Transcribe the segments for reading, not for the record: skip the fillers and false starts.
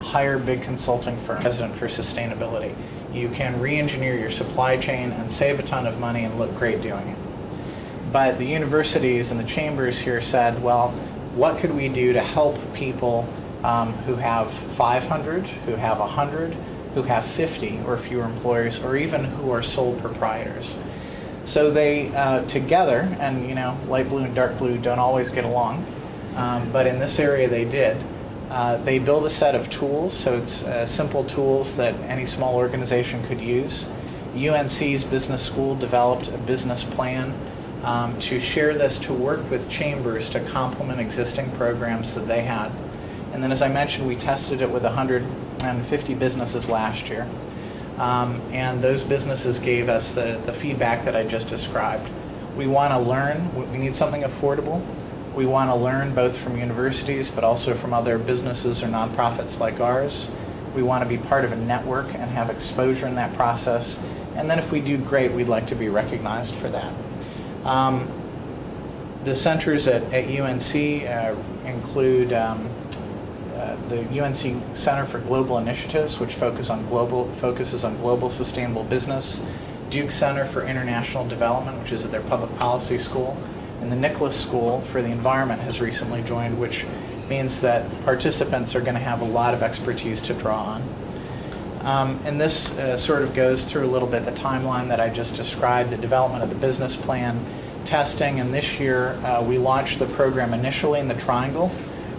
hire big consulting firms for sustainability. You can re-engineer your supply chain and save a ton of money and look great doing it. But the universities and the chambers here said, well, what could we do to help people who have 500, who have 100, who have 50 or fewer employers, or even who are sole proprietors? So they together, and light blue and dark blue don't always get along, but in this area they did. They build a set of tools, so it's simple tools that any small organization could use. UNC's business school developed a business plan to share this, to work with chambers to complement existing programs that they had. And then, as I mentioned, we tested it with 150 businesses last year. And those businesses gave us the feedback that I just described. We want to learn. We need something affordable. We want to learn both from universities, but also from other businesses or nonprofits like ours. We want to be part of a network and have exposure in that process. And then if we do great, we'd like to be recognized for that. The centers at UNC include the UNC Center for Global Initiatives, which focuses on global sustainable business, Duke Center for International Development, which is at their public policy school, and the Nicholas School for the Environment has recently joined, which means that participants are going to have a lot of expertise to draw on. And this sort of goes through a little bit the timeline that I just described, the development of the business plan, testing, and this year we launched the program initially in the Triangle.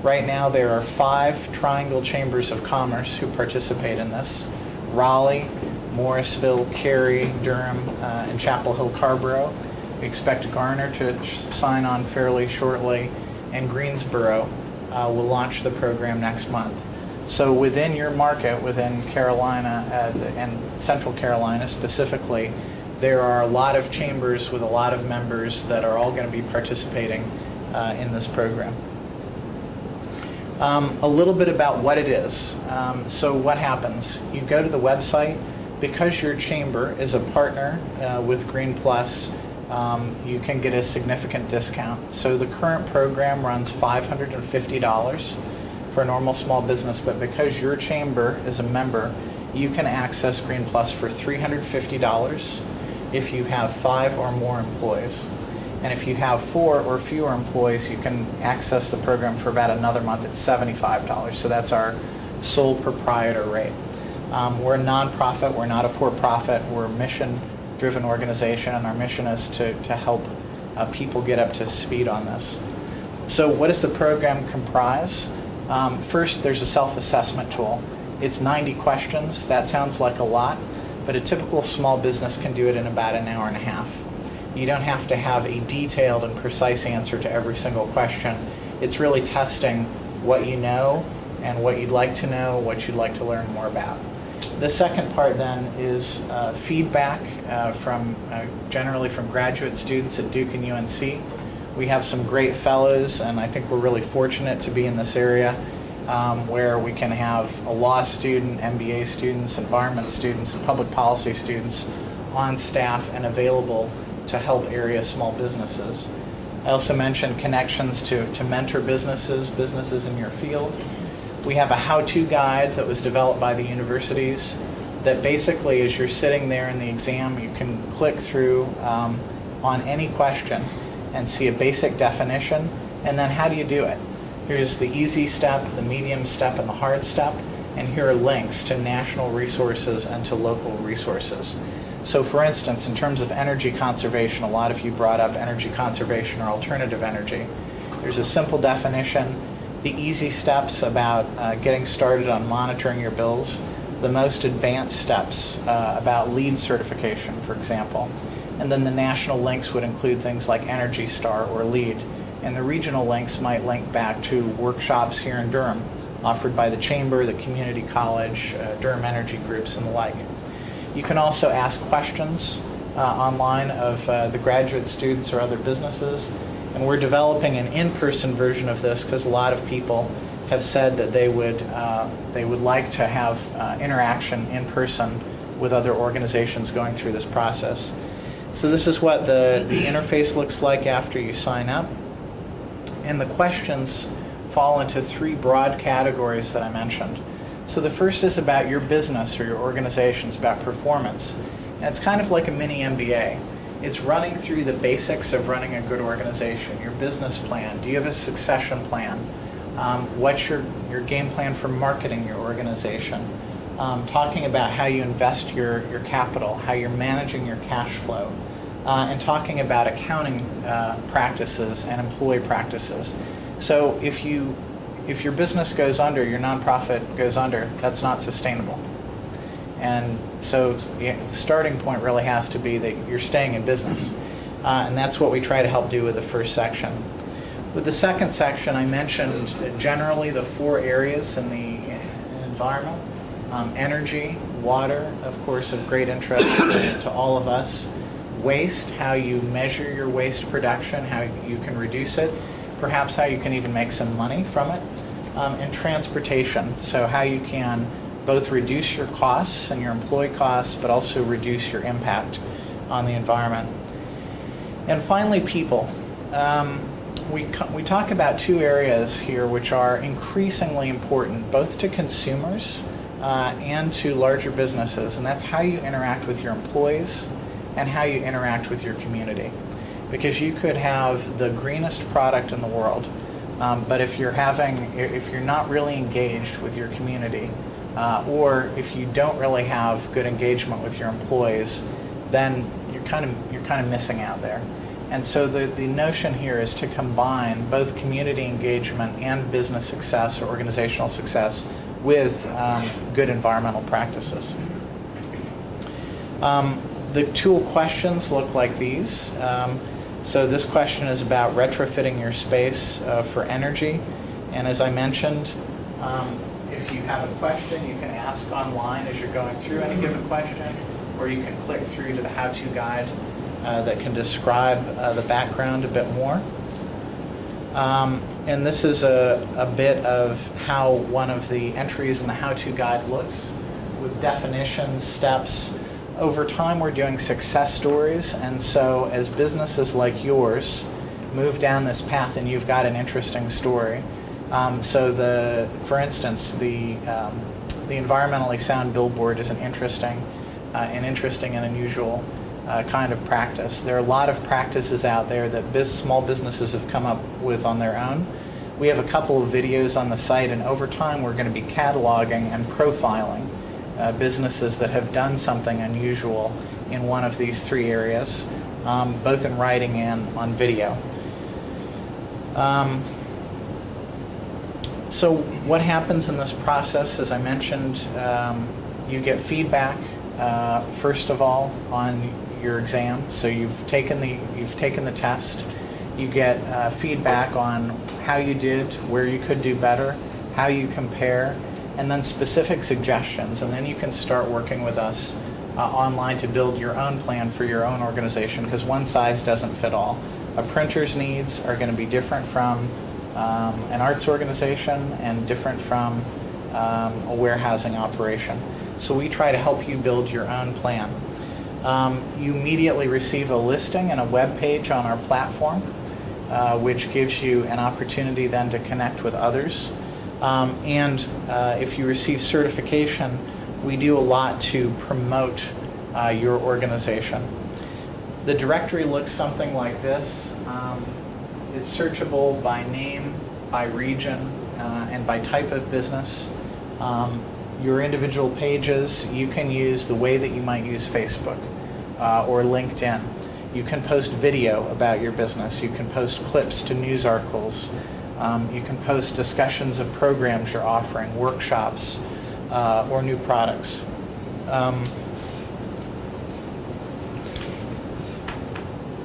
Right now there are 5 Triangle Chambers of Commerce who participate in this: Raleigh, Morrisville, Cary, Durham, and Chapel Hill Carborough. We expect Garner to sign on fairly shortly, and Greensboro will launch the program next month. So within your market, within Carolina and Central Carolina specifically, there are a lot of chambers with a lot of members that are all going to be participating in this program. A little bit about what it is. So what happens? You go to the website. Because your chamber is a partner with GreenPlus, you can get a significant discount. So the current program runs $550 for a normal small business, but because your chamber is a member, you can access GreenPlus for $350 if you have 5 or more employees. And if you have 4 or fewer employees, you can access the program for about another month at $75. So that's our sole proprietor rate. We're a nonprofit, we're not a for-profit, we're a mission-driven organization, and our mission is to help people get up to speed on this. So what does the program comprise? First, there's a self-assessment tool. It's 90 questions. That sounds like a lot, but a typical small business can do it in about an hour and a half. You don't have to have a detailed and precise answer to every single question. It's really testing what you know and what you'd like to know, what you'd like to learn more about. The second part then is feedback generally from graduate students at Duke and UNC. We have some great fellows, and I think we're really fortunate to be in this area where we can have a law student, MBA students, environment students, and public policy students on staff and available to help area small businesses. I also mentioned connections to mentor businesses in your field. We have a how-to guide that was developed by the universities that basically, as you're sitting there in the exam, you can click through on any question and see a basic definition, and then how do you do it? Here's the easy step, the medium step, and the hard step, and here are links to national resources and to local resources. So for instance, in terms of energy conservation, a lot of you brought up energy conservation or alternative energy. There's a simple definition, the easy steps about getting started on monitoring your bills, the most advanced steps about LEED certification, for example. And then the national links would include things like Energy Star or LEED. And the regional links might link back to workshops here in Durham offered by the Chamber, the Community College, Durham Energy Groups, and the like. You can also ask questions online of the graduate students or other businesses. And we're developing an in-person version of this because a lot of people have said that they would like to have interaction in person with other organizations going through this process. So this is what the interface looks like after you sign up. And the questions fall into 3 broad categories that I mentioned. So the first is about your business or your organization. It's about performance. And it's kind of like a mini MBA. It's running through the basics of running a good organization, your business plan. Do you have a succession plan? What's your game plan for marketing your organization? Talking about how you invest your capital, how you're managing your cash flow, and talking about accounting practices and employee practices. So if your business goes under, your nonprofit goes under, that's not sustainable. And so the starting point really has to be that you're staying in business. And that's what we try to help do with the first section. With the second section, I mentioned generally the 4 areas in the environment. Energy, water, of course, of great interest to all of us. Waste, how you measure your waste production, how you can reduce it, perhaps how you can even make some money from it. And transportation, so how you can both reduce your costs and your employee costs, but also reduce your impact on the environment. And finally, people. We talk about 2 areas here which are increasingly important, both to consumers and to larger businesses, and that's how you interact with your employees and how you interact with your community. Because you could have the greenest product in the world, but if you're not really engaged with your community, or if you don't really have good engagement with your employees, then you're kind of missing out there. And so the notion here is to combine both community engagement and business success or organizational success with good environmental practices. The tool questions look like these. So this question is about retrofitting your space for energy. And as I mentioned, if you have a question, you can ask online as you're going through any given question, or you can click through to the how-to guide that can describe the background a bit more. And this is a bit of how one of the entries in the how-to guide looks, with definitions, steps. Over time, we're doing success stories, and so as businesses like yours move down this path and you've got an interesting story, for instance, the environmentally sound billboard is an interesting and unusual kind of practice. There are a lot of practices out there that small businesses have come up with on their own. We have a couple of videos on the site, and over time we're going to be cataloging and profiling businesses that have done something unusual in one of these 3 areas, both in writing and on video. So what happens in this process, as I mentioned, you get feedback, first of all, on your exam. So you've taken the test. You get feedback on how you did, where you could do better, how you compare, and then specific suggestions. And then you can start working with us online to build your own plan for your own organization, because one size doesn't fit all. A printer's needs are going to be different from an arts organization and different from a warehousing operation. So we try to help you build your own plan. You immediately receive a listing and a web page on our platform, which gives you an opportunity then to connect with others. And if you receive certification, we do a lot to promote your organization. The directory looks something like this. It's searchable by name, by region, and by type of business. Your individual pages, you can use the way that you might use Facebook or LinkedIn. You can post video about your business. You can post clips to news articles. You can post discussions of programs you're offering, workshops, or new products.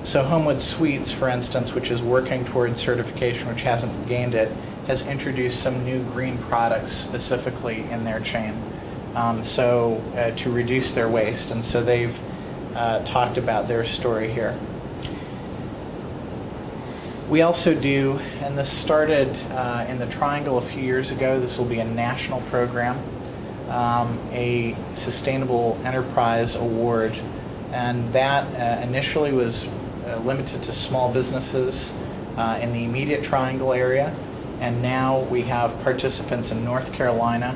So Greenwood Suites, for instance, which is working towards certification, which hasn't gained it, has introduced some new green products specifically in their chain, to reduce their waste. And so they've talked about their story here. We also do, and this started in the Triangle a few years ago, this will be a national program, a Sustainable Enterprise Award, and that initially was limited to small businesses in the immediate Triangle area, and now we have participants in North Carolina,